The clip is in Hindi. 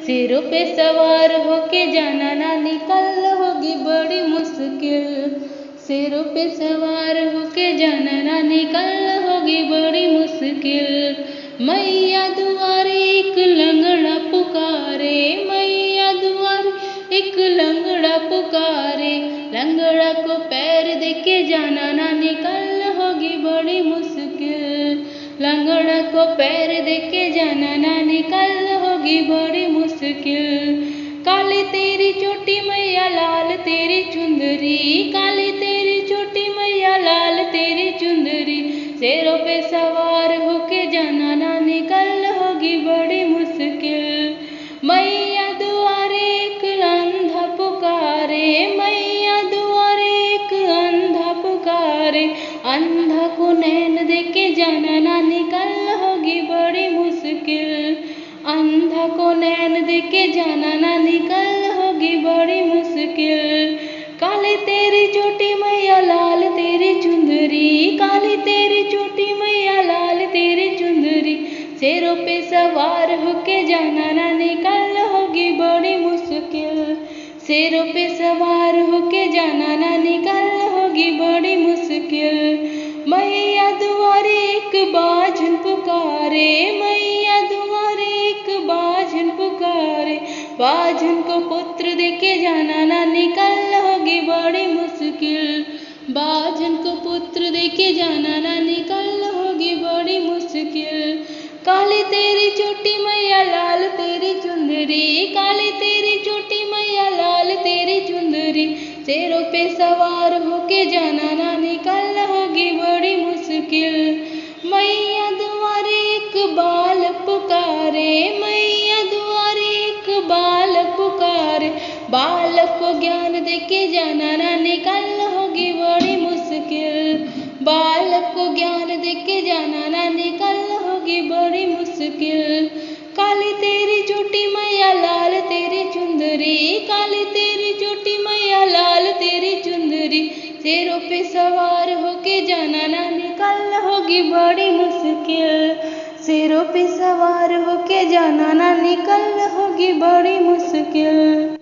सिरों पे सवार होके जाना नानी कल होगी बड़ी मुश्किल। सिरों पे सवार होके जाना नानी कल होगी बड़ी मुश्किल। मैया दुआरे एक लंगड़ा पुकारे, मैया दुआरे एक लंगड़ा पुकारे। लंगड़ा को पैर देके जाना नानी कल होगी बड़ी मुश्किल। लंगड़ा को पैर देके जाना नानी कल होगी बड़ी मुश्किल। काली तेरी चोटी मैया लाल तेरी चुंदरी, काली तेरी चोटी मैया लाल तेरी चुंदरी। शेरों पे सवार होके जाना नानी कल होगी बड़ी मुश्किल। मैया दुआरे एक अंधा पुकारे, मैया दुआरे एक अंधा पुकारे। अंधा को नैन देके जाना नानी कल होगी बड़ी मुश्किल। अंधा को नैन देके जाना नानी कल होगी बड़ी मुश्किल। काली तेरी चोटी मैया लाल तेरी चुंदरी, काली तेरी चोटी मैया लाल तेरी चुंदरी। शेरों पे सवार होके जाना नानी कल होगी बड़ी मुश्किल। शेरों पे सवार होके जाना नानी कल होगी बड़ी मुश्किल। मैया दुआरे एक बाजन पुकारे, मैया दुआरे एक बाजन पुकारे। बाजन को पुत्र देके जाना नानी कल होगी बड़ी मुश्किल। बाजन को पुत्र देके जाना नानी कल होगी बड़ी मुश्किल। काली तेरी चोटी मैया लाल तेरी चुंदरी, काली तेरी चोटी मैया लाल तेरी चुंदरी। शेरों पे सवार होके जाना नानी कल होगी बड़ी मुश्किल। मैया दुआरे एक बालक पुकारे, मैया दुआरे एक बालक पुकारे। बालक को ज्ञान देके जाना नानी कल होगी बड़ी मुश्किल। बालक को ज्ञान देके जाना नानी कल होगी बड़ी मुश्किल। काली तेरी चोटी मैया लाल तेरी चुंदरी, काली तेरी चोटी मैया लाल तेरी चुंदरी। शेरों पे सवार होके जाना नानी कल होगी बड़ी मुश्किल। शेरों पे सवार होके जाना नानी कल होगी बड़ी मुश्किल।